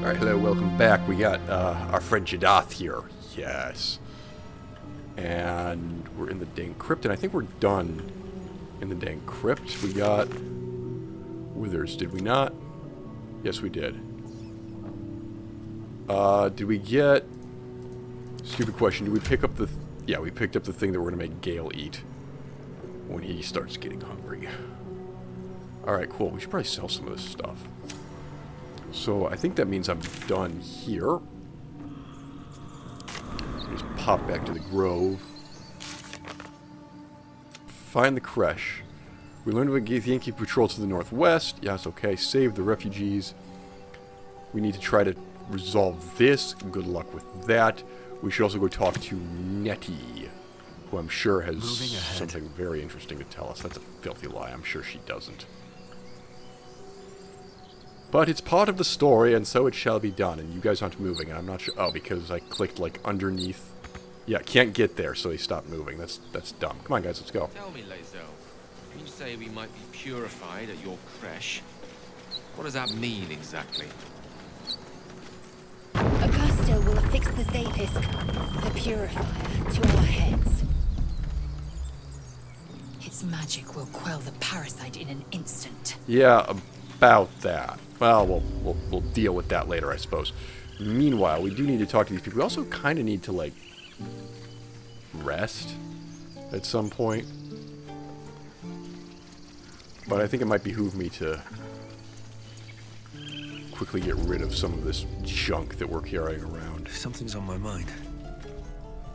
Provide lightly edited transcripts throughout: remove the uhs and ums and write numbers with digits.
Alright, hello, welcome back. We got our friend Jadath here. Yes. And we're in the dang crypt, and I think we're done in the dang crypt. We got withers, did we not? Yes, we did. Did we get... Stupid question. Did we pick up the... Yeah, we picked up the thing that we're going to make Gale eat when he starts getting hungry. Alright, cool. We should probably sell some of this stuff. So, I think that means I'm done here. So just pop back to the grove. Find the creche. We learned about the Yankee patrol to the northwest. Yes, okay. Save the refugees. We need to try to resolve this. Good luck with that. We should also go talk to Nettie, who I'm sure has something very interesting to tell us. That's a filthy lie. I'm sure she doesn't. But it's part of the story, and so it shall be done. And you guys aren't moving, and I'm not sure... Oh, because I clicked, like, underneath... Yeah, can't get there, so they stopped moving. That's dumb. Come on, guys, let's go. Tell me, Lae'zel, when you say we might be purified at your creche, what does that mean exactly? Augusto will affix the Zapisk, the purifier, to our heads. Its magic will quell the parasite in an instant. Yeah, about that. Well, we'll deal with that later, I suppose. Meanwhile, we do need to talk to these people. We also kind of need to, like, rest at some point. But I think it might behoove me to quickly get rid of some of this junk that we're carrying around. Something's on my mind.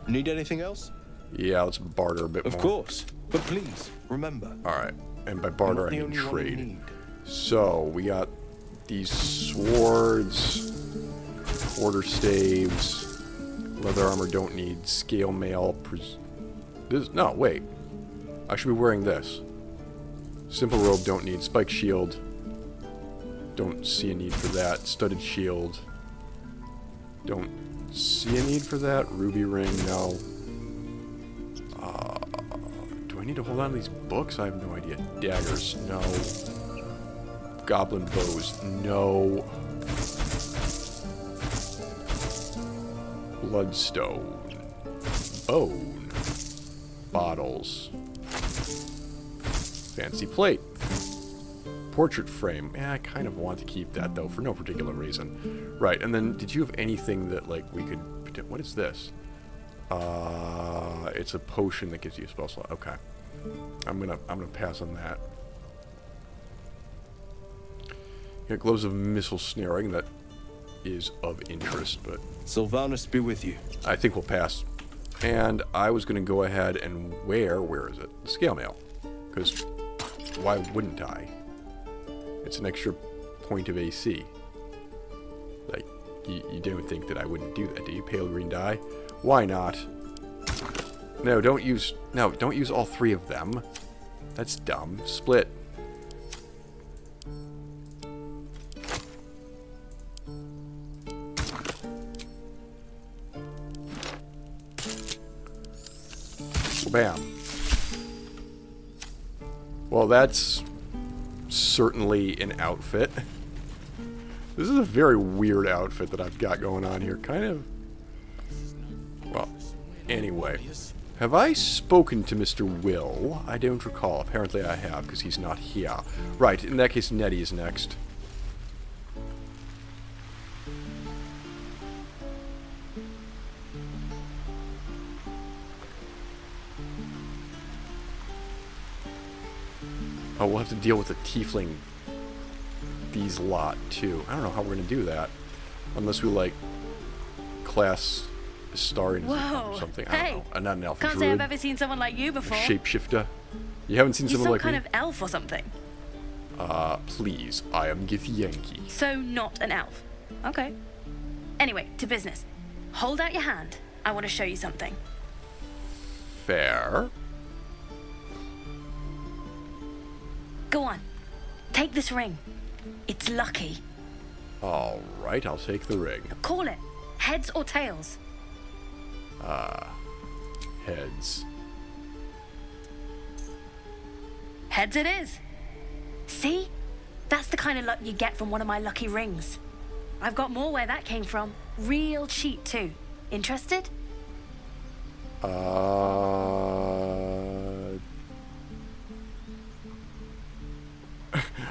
Need anything else? Yeah, let's barter a bit more. Of course. But please, remember. Alright, and by barter I mean trade. So, we got these swords, quarterstaves, leather armor don't need, scale mail, no, wait. I should be wearing this. Simple robe don't need, spike shield, don't see a need for that, studded shield, don't see a need for that, ruby ring, no. Do I need to hold on to these books? I have no idea. Daggers, no. Goblin bows, no. Bloodstone. Bone. Bottles. Fancy plate. Portrait frame. Yeah, I kind of want to keep that, though, for no particular reason. Right, and then, did you have anything that, like, we could... What is this? It's a potion that gives you a spell slot. Okay. I'm gonna pass on that. Got gloves of missile snaring. That is of interest, but... Sylvanus be with you. I think we'll pass. And I was going to go ahead and wear... Where is it? The scale mail. Because why wouldn't I? It's an extra point of AC. Like, you don't think that I wouldn't do that, do you? Pale green dye? Why not? No, don't use all three of them. That's dumb. Split. Bam. Well, that's certainly an outfit. This is a very weird outfit that I've got going on here. Kind of... Well, anyway. Have I spoken to Mr. Will? I don't recall. Apparently I have, because he's not here. Right, in that case, Nettie is next. Oh, we'll have to deal with the tiefling these lot, too. I don't know how we're going to do that. Unless we, like, class Astarian or something. I don't know. Not an elf. Can't say I've ever seen someone like you before. Shapeshifter. You haven't seen someone like me? You're some kind of elf or something. Please. I am Githyanki. So not an elf. Okay. Anyway, to business. Hold out your hand. I want to show you something. Fair. Go on. Take this ring. It's lucky. Alright, I'll take the ring. Call it. Heads or tails? Heads. Heads it is. See? That's the kind of luck you get from one of my lucky rings. I've got more where that came from. Real cheap, too. Interested?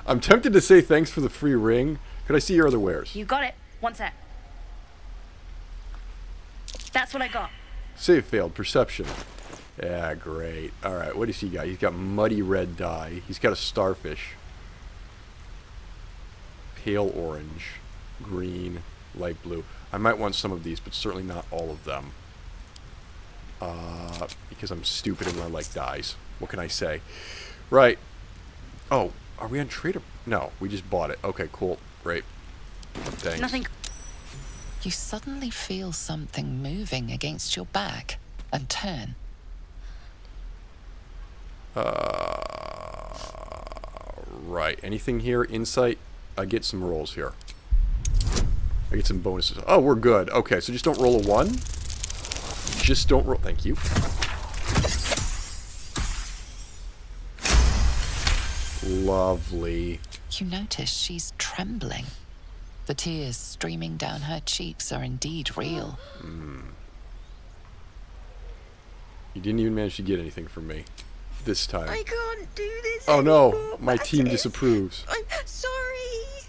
I'm tempted to say thanks for the free ring. Could I see your other wares? You got it. One sec. That's what I got. Save failed. Perception. Yeah, great. Alright, what does he got? He's got muddy red dye. He's got a starfish. Pale orange. Green. Light blue. I might want some of these, but certainly not all of them. Because I'm stupid and I like dyes. What can I say? Right. Oh, are we on trade? No, we just bought it. Okay, cool. Great. Thanks. Nothing. You suddenly feel something moving against your back and turn. Right. Anything here? Insight? I get some rolls here. I get some bonuses. Oh, we're good. Okay, so just don't roll a 1. Just don't roll. Thank you. Lovely. You notice she's trembling. The tears streaming down her cheeks are indeed real. You didn't even manage to get anything from me. This time. I can't do this Oh no, anymore, my team Mattis. disapproves. I'm sorry.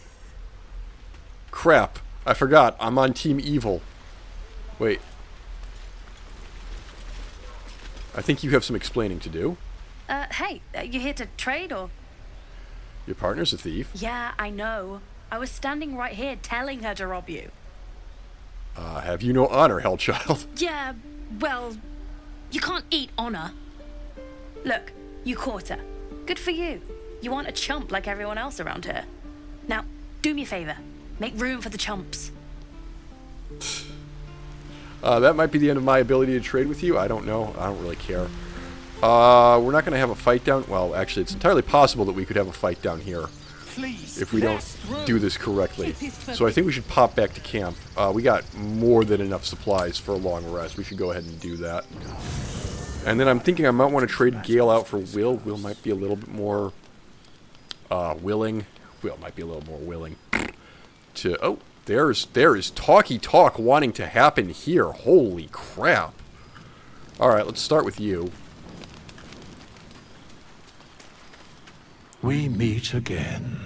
Crap. I forgot. I'm on Team Evil. Wait. I think you have some explaining to do. Hey, you here to trade or? Your partner's a thief. Yeah, I know. I was standing right here telling her to rob you. Have you no honor, Hellchild? Yeah, well, you can't eat honor. Look, you caught her. Good for you. You aren't a chump like everyone else around here. Now, do me a favor. Make room for the chumps. That might be the end of my ability to trade with you. I don't know. I don't really care. We're not going to have a fight down. Well, actually, it's entirely possible that we could have a fight down here if we don't do this correctly. So I think we should pop back to camp. We got more than enough supplies for a long rest. We should go ahead and do that. And then I'm thinking I might want to trade Gale out for Will. Will might be a little bit more willing. Will might be a little more willing to... Oh, there is talky talk wanting to happen here. Holy crap. Alright, let's start with you. We meet again,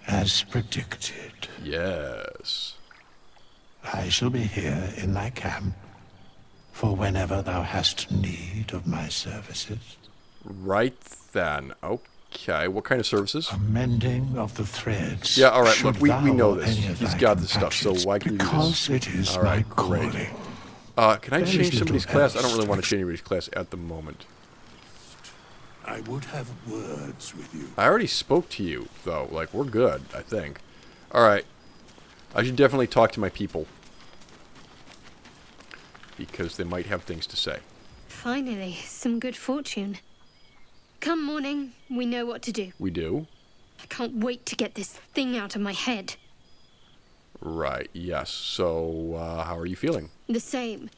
as predicted. Yes. I shall be here in thy camp, for whenever thou hast need of my services. Right then. Okay, what kind of services? A mending of the threads. Yeah, alright, should look, we thou know or this. any of He's thy got the stuff, so compatriots, why can you do because this? it is Alright, my great. calling. Can I There change is somebody's little class? I don't else really to want to change anybody's class at the moment. I would have words with you. I already spoke to you, though. Like, we're good, I think. Alright. I should definitely talk to my people. Because they might have things to say. Finally, some good fortune. Come morning, we know what to do. We do? I can't wait to get this thing out of my head. Right, yes. So, how are you feeling? The same.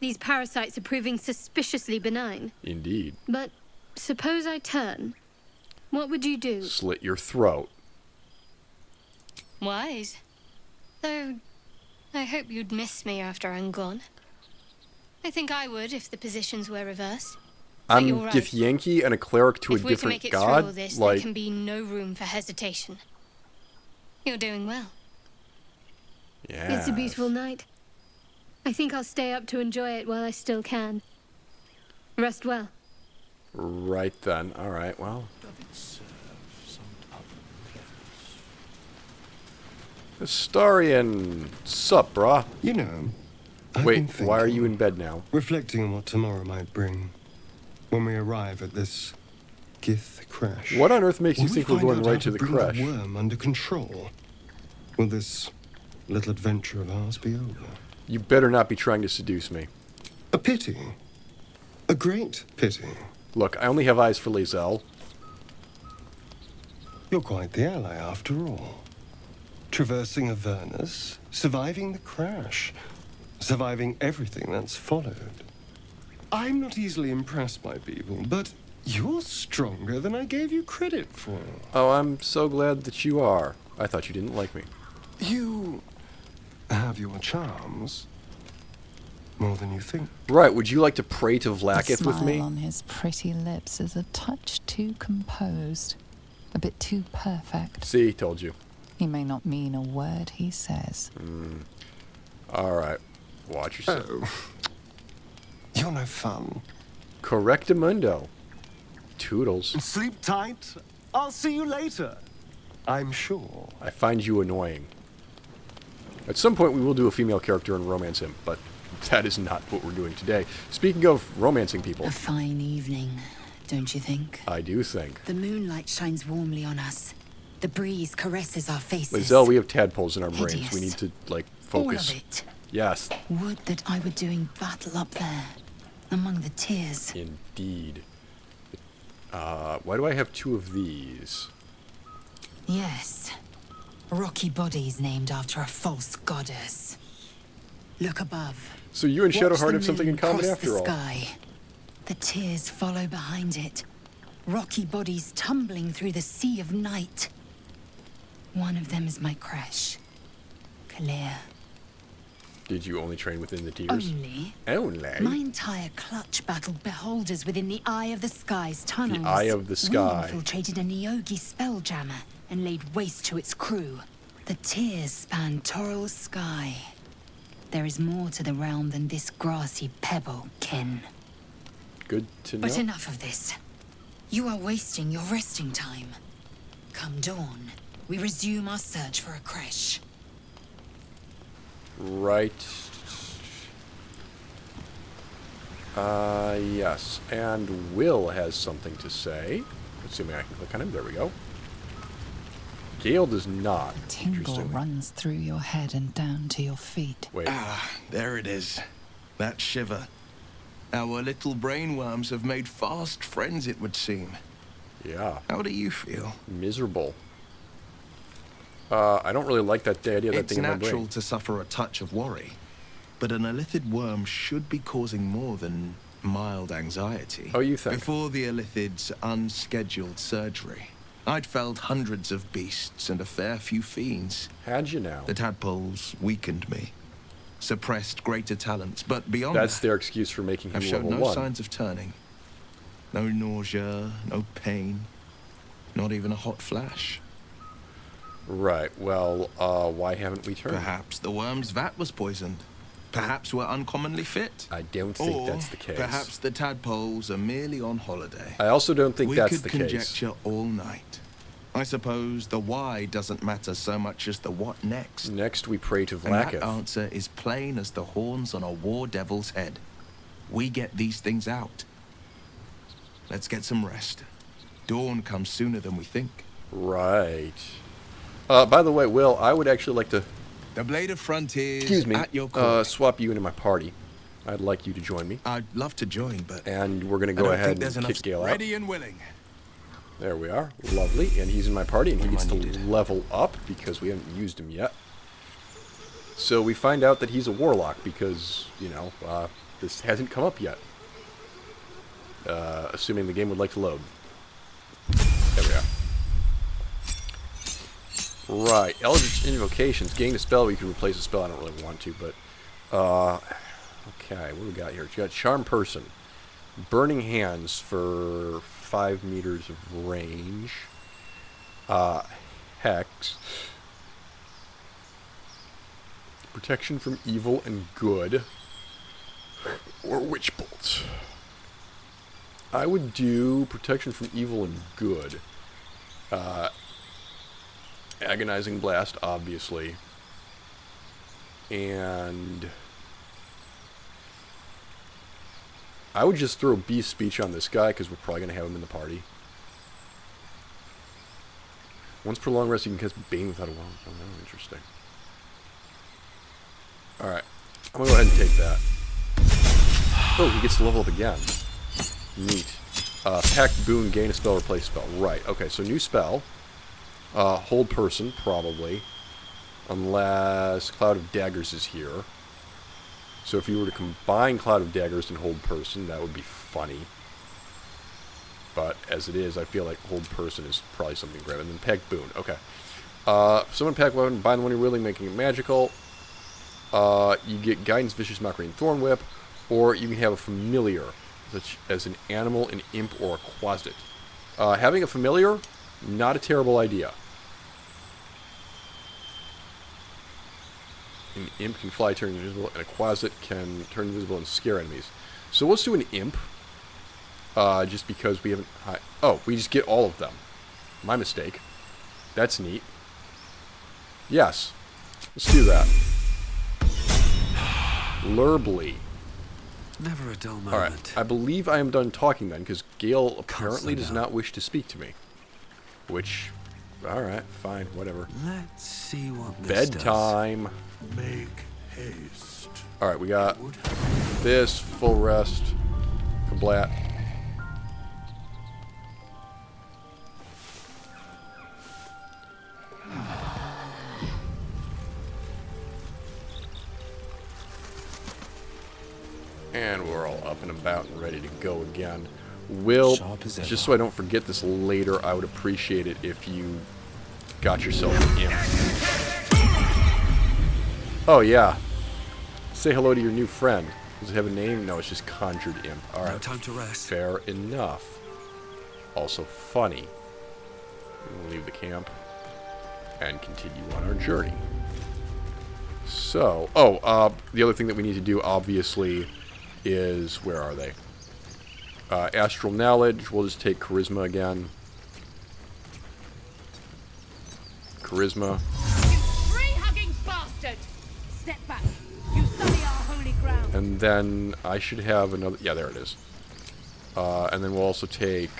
These parasites are proving suspiciously benign. Indeed. But suppose I turn. What would you do? Slit your throat. Wise. Though, I hope you'd miss me after I'm gone. I think I would if the positions were reversed. I'm you're right. Githyanki and a cleric to If a we're to different make it through all god? this, there Like, can be no room for hesitation. You're doing well. yeah. It's a beautiful night. I think I'll stay up to enjoy it while I still can. Rest well. Right then. Alright, well. Astarian. Sup, brah? You know, I've Wait, been why are thinking, you in bed now? reflecting on what tomorrow might bring when we arrive at this Gith crash. What on earth makes you Will we think we're find going out right how to the bring crash? that worm under control? Will this little adventure of ours be over? You better not be trying to seduce me. A pity. A great pity. Look, I only have eyes for Lae'zel. You're quite the ally after all. Traversing Avernus, surviving the crash, surviving everything that's followed. I'm not easily impressed by people, but you're stronger than I gave you credit for. Oh, I'm so glad that you are. I thought you didn't like me. You have your charms. More than you think. Right, would you like to pray to The Vlaakith with me? smile on his pretty lips is a touch too composed, a bit too perfect. See, told you. He may not mean a word he says. Alright, watch yourself. Oh. You're no fun. Correctamundo. Toodles. Sleep tight. I'll see you later. I'm sure. I find you annoying. At some point we will do a female character and romance him, but that is not what we're doing today. Speaking of romancing people, A fine evening, don't you think? I do think. The moonlight shines warmly on us. The breeze caresses our faces. Lizelle, we have tadpoles in our brains. Hideous. We need to, like, All focus. of it. Yes, Would that I were doing battle up there, among the tears. indeed. Why do I have 2 of these? Yes. Rocky bodies named after a false goddess. Look above. So you and Watch Shadowheart the have something in moon common cross after the all. sky. The tears follow behind it. Rocky bodies tumbling through the sea of night. One of them is my crush. Kalir. Did you only train within the tiers? Only. Only? My entire clutch battled beholders within the Eye of the Sky's tunnels. Eye of the Sky. We infiltrated a Neogi spelljammer and laid waste to its crew. The tears span Toral's sky. There is more to the realm than this grassy pebble, Ken. Good to know. But enough of this. You are wasting your resting time. Come dawn, we resume our search for a creche. Right. Yes. And Will has something to say. Assuming I can click on him. There we go. Gale does not. Tingle Interestingly. runs through your head and down to your feet. Wait. There it is. That shiver. Our little brainworms have made fast friends, it would seem. Yeah. How do you feel? Miserable. I don't really like that idea of that It's thing in my natural brain. to suffer a touch of worry, but an elithid worm should be causing more than mild anxiety. Oh, you think? Before the elithid's unscheduled surgery, I'd felled hundreds of beasts and a fair few fiends. Had you now? The tadpoles weakened me, suppressed greater talents, but beyond That's that, their excuse for making him I've shown level no 1. signs of turning. No nausea, no pain, not even a hot flash. Right. Well, why haven't we turned? Perhaps the worm's vat was poisoned. Perhaps we're uncommonly fit. I don't think Or that's the case. perhaps the tadpoles are merely on holiday. I also don't think We that's could the case. conjecture all night. I suppose the why doesn't matter so much as the what next. Next, we pray to And that Vlaakith. answer is plain as the horns on a war devil's head. We get these things out. Let's get some rest. Dawn comes sooner than we think. Right. By the way, Will, I would actually like to, The Blade of Frontiers excuse me, at your call. swap you into my party. I'd like you to join me. I'd love to join, but And we're going to I go don't ahead think there's and enough kick Gale out. ready and willing. There we are. Lovely. And he's in my party, and he What gets am I to needed? level up because we haven't used him yet. So we find out that he's a warlock because, you know, this hasn't come up yet. Assuming the game would like to load. There we are. Right. Eldritch Invocations. Gain a spell, we can replace a spell. I don't really want to, but... okay, what do we got here? We got Charm Person. Burning Hands for 5 meters of range. Hex. Protection from evil and good. Or Witch Bolt. I would do protection from evil and good. Agonizing Blast, obviously. And I would just throw Beast Speech on this guy because we're probably going to have him in the party. Once per long rest, you can cast Bane without a wand. Oh, no, interesting. Alright. I'm going to go ahead and take that. Oh, he gets to level up again. Neat. Pact Boon, gain a spell, replace spell. Right, okay, so new spell. Hold Person, probably. Unless Cloud of Daggers is here. So if you were to combine Cloud of Daggers and Hold Person, that would be funny. But as it is, I feel like Hold Person is probably something great. And then Pact Boon, okay. Summon pack weapon, bind the one you're wielding, making it magical. You get guidance, vicious mockery, and thorn whip, or you can have a familiar, such as an animal, an imp, or a quasit. Having a familiar, not a terrible idea. An imp can fly, turn invisible, and a quasit can turn invisible and scare enemies. So let's do an imp, just because we haven't... Oh, we just get all of them. My mistake. That's neat. Yes. Let's do that. Lurbly. Never a dull moment. Alright, I believe I am done talking then, because Gale apparently does not wish to speak to me. Which, alright, fine, whatever. Let's see what this Bedtime. Make haste. Alright, we got this, full rest, kablat. And we're all up and about and ready to go again. Will, just so I don't forget this later, I would appreciate it if you got yourself an imp. Oh, yeah. Say hello to your new friend. Does it have a name? No, it's just Conjured Imp. Alright. No time to rest. Fair enough. Also funny. We'll leave the camp and continue on our journey. So, the other thing that we need to do, obviously, is, where are they? Astral Knowledge, we'll just take Charisma again. Charisma. You tree-hugging bastard! Step back. You sully our holy ground. And then I should have another, yeah, there it is. And then we'll also take...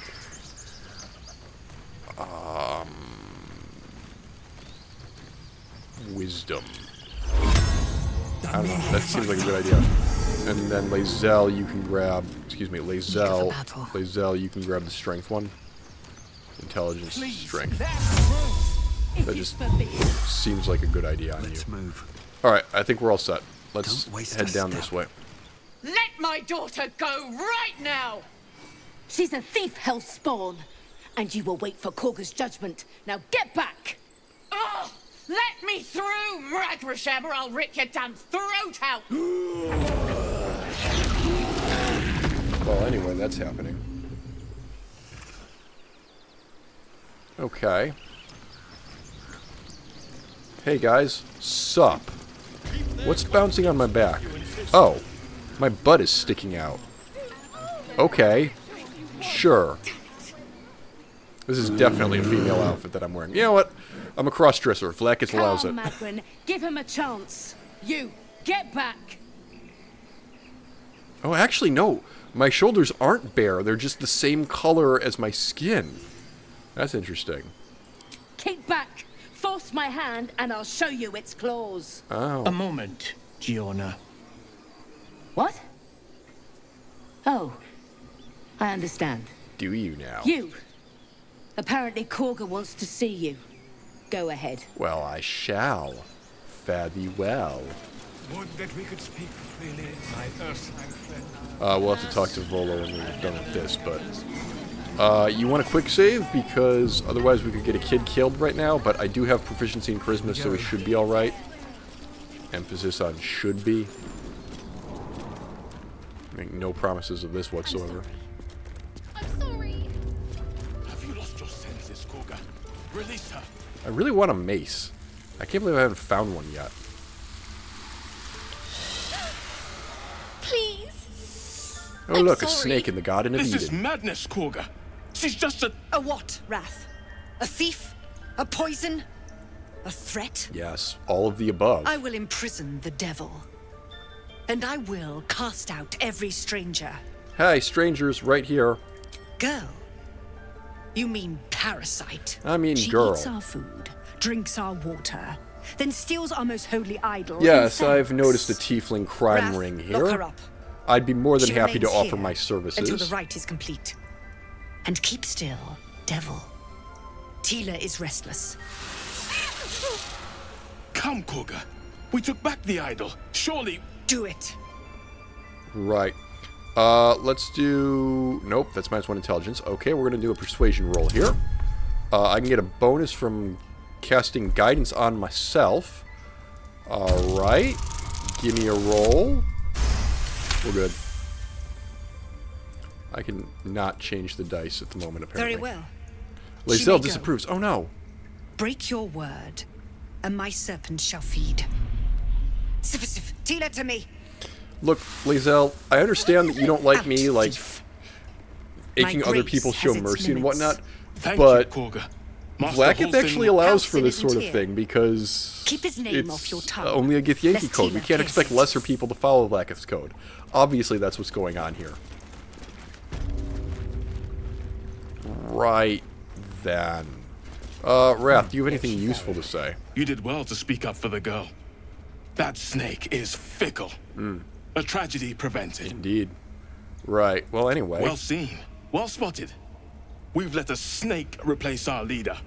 Wisdom. I don't know, that seems like a good idea. And then Lae'zel, you can grab, excuse me, Lae'zel, you can grab the strength one. Intelligence, strength. That just seems like a good idea on you. Let's move. Alright, I think we're all set. Let's head down this way. Let my daughter go right now! She's a thief, hellspawn. And you will wait for Korga's judgment. Now get back! Oh, let me through, Mragrasham, or I'll rip your damn throat out! Well, anyway, that's happening. Okay. Hey guys, sup? What's bouncing on my back? Oh, my butt is sticking out. Okay, sure. This is definitely a female outfit that I'm wearing. You know what? I'm a cross-dresser. If Lakis allows it. Magrin, give him a chance. You, get back! Oh, actually, no. My shoulders aren't bare. They're just the same color as my skin. That's interesting. Keep back! Force my hand, and I'll show you its claws. Oh. A moment, Giorna. What? Oh, I understand. Do you now? You! Apparently Korga wants to see you. Go ahead. Well, I shall. Fare thee well. Would that we could speak freely, my Ursine friend. We'll have to talk to Volo when we're done with this, but... you want a quick save? Because otherwise we could get a kid killed right now, but I do have proficiency in Charisma, so we should be alright. Emphasis on should be. Make no promises of this whatsoever. I'm sorry. Have you lost your senses, Korga? Release her. I really want a mace. I can't believe I haven't found one yet. Please. Oh, look, a snake in the Garden of Eden. This is madness, Korga. She's just a... A what, Wrath? A thief? A poison? A threat? Yes, all of the above. I will imprison the devil. And I will cast out every stranger. Hey, strangers, right here. Girl? You mean parasite? I mean She girl. eats our food, drinks our water, then steals our most holy idol. Yes, and I've thanks. noticed a tiefling crime Wrath, ring lock her here. up. I'd be more than She happy to remains offer here my services. until the rite is complete. And keep still, devil. Tila is restless. Come, Korga. We took back the idol. Surely... Do it. Right. Let's do... Nope, that's -1 intelligence. Okay, we're going to do a persuasion roll here. I can get a bonus from casting guidance on myself. Alright. Give me a roll. We're good. I can not change the dice at the moment, apparently. Very well. Lae'zel disapproves. Oh no. Break your word, and my serpent shall feed. Sif, Tila to me. Look, Lae'zel, I understand that you don't like me, like, making other people show mercy and whatnot, but Vlaakith actually allows for this sort of thing because it's only a Githyanki code. We can't expect lesser people to follow Vlaakith's code. Obviously, that's what's going on here. Right then. Wrath, do you have anything useful to say? You did well to speak up for the girl. That snake is fickle. A tragedy prevented. Indeed. Right. Well, anyway. Well seen. Well spotted. We've let a snake replace our leader.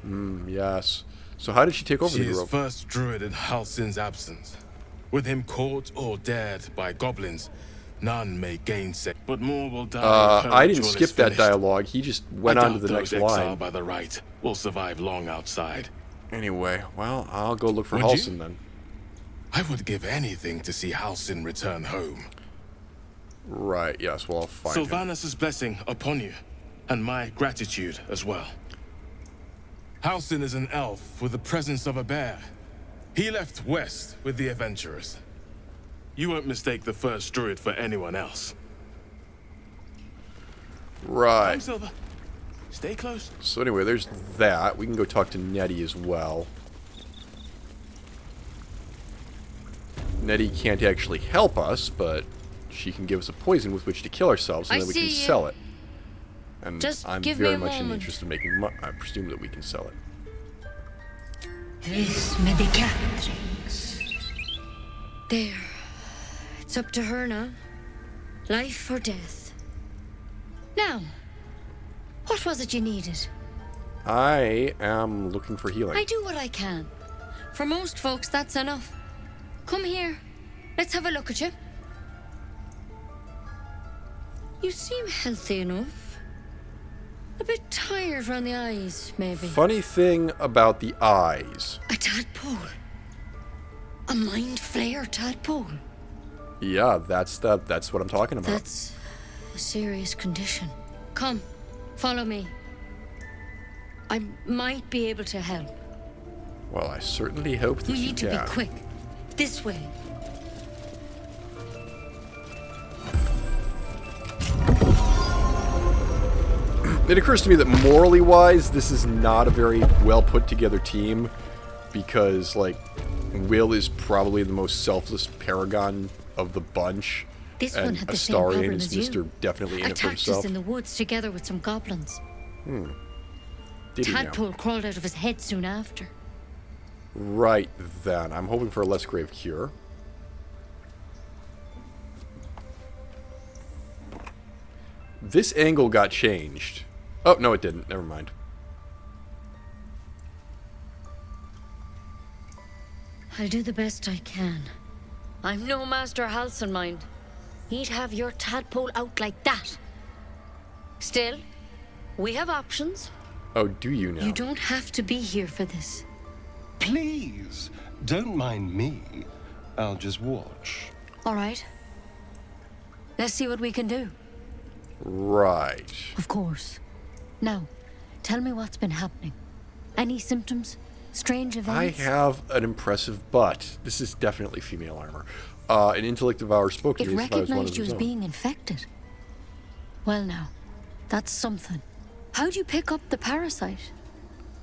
Yes. So how did she take over the group? She is first druid in Halsin's absence. With him caught or dared by goblins, none may gainsay. But more will die. I didn't skip that dialogue. He just went on to the next line. By the right will survive long outside. Anyway, well, I'll go look for Halsin then. I would give anything to see Halsin return home. Right, yes, well, I'll find him. Sylvanus' blessing upon you, and my gratitude as well. Halsin is an elf with the presence of a bear. He left west with the adventurers. You won't mistake the first druid for anyone else. Right. Come, Silver. Stay close. So anyway, there's that. We can go talk to Nettie as well. Nettie can't actually help us, but she can give us a poison with which to kill ourselves, and then we can sell it. And I'm very much in the interest of making money. I presume that we can sell it. There. It's up to her now. Life or death. Now, what was it you needed? I am looking for healing. I do what I can. For most folks, that's enough. Come here. Let's have a look at you. You seem healthy enough. A bit tired around the eyes, maybe. Funny thing about the eyes. A tadpole. A mind flayer tadpole. Yeah, that's what I'm talking about. That's a serious condition. Come, follow me. I might be able to help. Well, I certainly hope that you can. We need to be quick. This way. It occurs to me that morally wise, this is not a very well put together team, because like Will is probably the most selfless paragon of the bunch, this and one had the same problem is as you. Mr. Definitely in it for Attacked himself. us in the woods together with some goblins. Did he now? Tadpole crawled out of his head soon after. Right then, I'm hoping for a less grave cure. This angle got changed. Oh, no it didn't. Never mind. I'll do the best I can. I'm no Master Halsin, mind. He'd have your tadpole out like that. Still, we have options. Oh, do you now? You don't have to be here for this. Please, don't mind me. I'll just watch. All right. Let's see what we can do. Right. Of course. Now, tell me what's been happening. Any symptoms? Strange events? I have an impressive butt. This is definitely female armor. An intellect devourer spoke to It me as if I was one of recognized you his as own. being infected. Well now, that's something. How'd you pick up the parasite?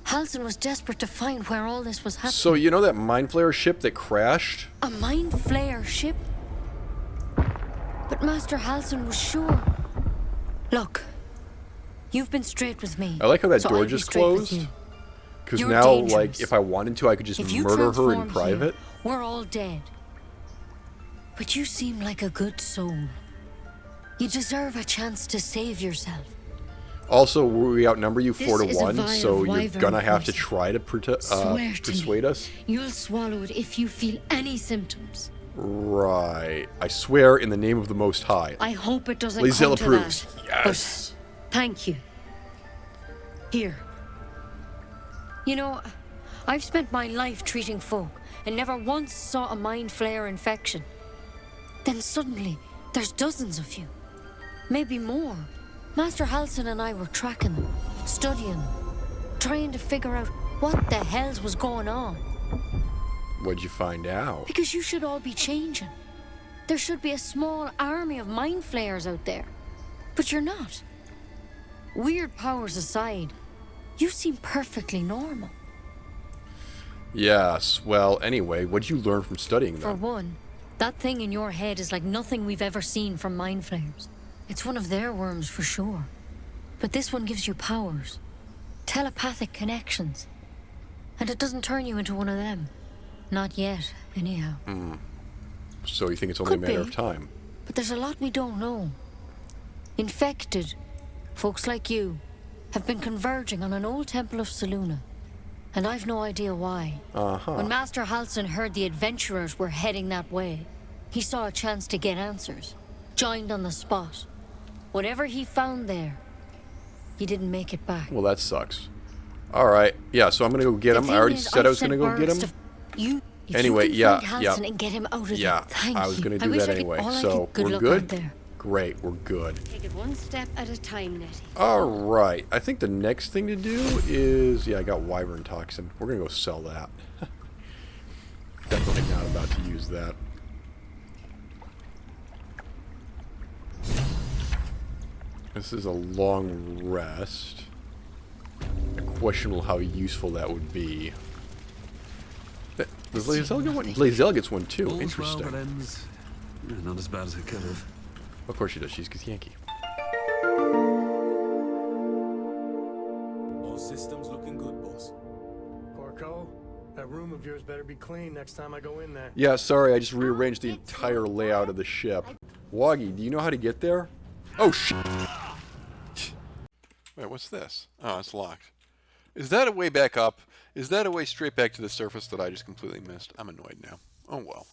Halsin was desperate to find where all this was happening. So you know that Mind Flayer ship that crashed? A Mind Flayer ship? But Master Halsin was sure. Look, you've been straight with me. I like how that so door I'll be just straight with closed. you. Because You're now, dangerous. like, if I wanted to, I could just If you murder her in transform private. here, we're all dead. But you seem like a good soul. You deserve a chance to save yourself. Also, we outnumber you This 4 to is a 1, vial so of you're wyvern gonna have to poison. try to Swear to persuade me. us. You'll swallow it if you feel any symptoms. Right. I swear in the name of the Most High. I hope it doesn't Lae'zel come to approves. that. Yes. But thank you. Here. You know, I've spent my life treating folk and never once saw a mind flare infection. Then suddenly, there's dozens of you. Maybe more. Master Halsin and I were tracking them, studying them, trying to figure out what the hells was going on. What'd you find out? Because you should all be changing. There should be a small army of mind flayers out there. But you're not. Weird powers aside, you seem perfectly normal. Yes, well, anyway, what'd you learn from studying For them? one, that thing in your head is like nothing we've ever seen from mind flayers. It's one of their worms for sure. But this one gives you powers. Telepathic connections. And it doesn't turn you into one of them. Not yet, anyhow. So you think it's only a matter of time? But there's a lot we don't know. Infected, folks like you, have been converging on an old temple of Selûne. And I've no idea why. When Master Halsin heard the adventurers were heading that way, he saw a chance to get answers. Joined on the spot. Whatever he found there, he didn't make it back. Well, that sucks. Alright, yeah, so I'm gonna go get him. I already said I was gonna go get him. Anyway, yeah, and get him out of yeah, there. Thank I was gonna you. do that anyway. So, we're good? Great, we're good. Take it one step at a time, Nettie. Alright, I think the next thing to do is... Yeah, I got Wyvern Toxin. We're gonna go sell that. Definitely not about to use that. This is a long rest. Questionable how useful that would be. Does Lae'zel get one? Lae'zel gets one too. All's Interesting. well that ends. Not as bad as it could have. Of course she does. She's Yankee. All systems looking good, boss. Corco, that room of yours better be clean next time I go in there. Yeah, sorry. I just rearranged the entire layout of the ship. Woggy, do you know how to get there? Oh, shit. Wait, what's this? Oh, it's locked. Is that a way back up? Is that a way straight back to the surface that I just completely missed? I'm annoyed now. Oh well.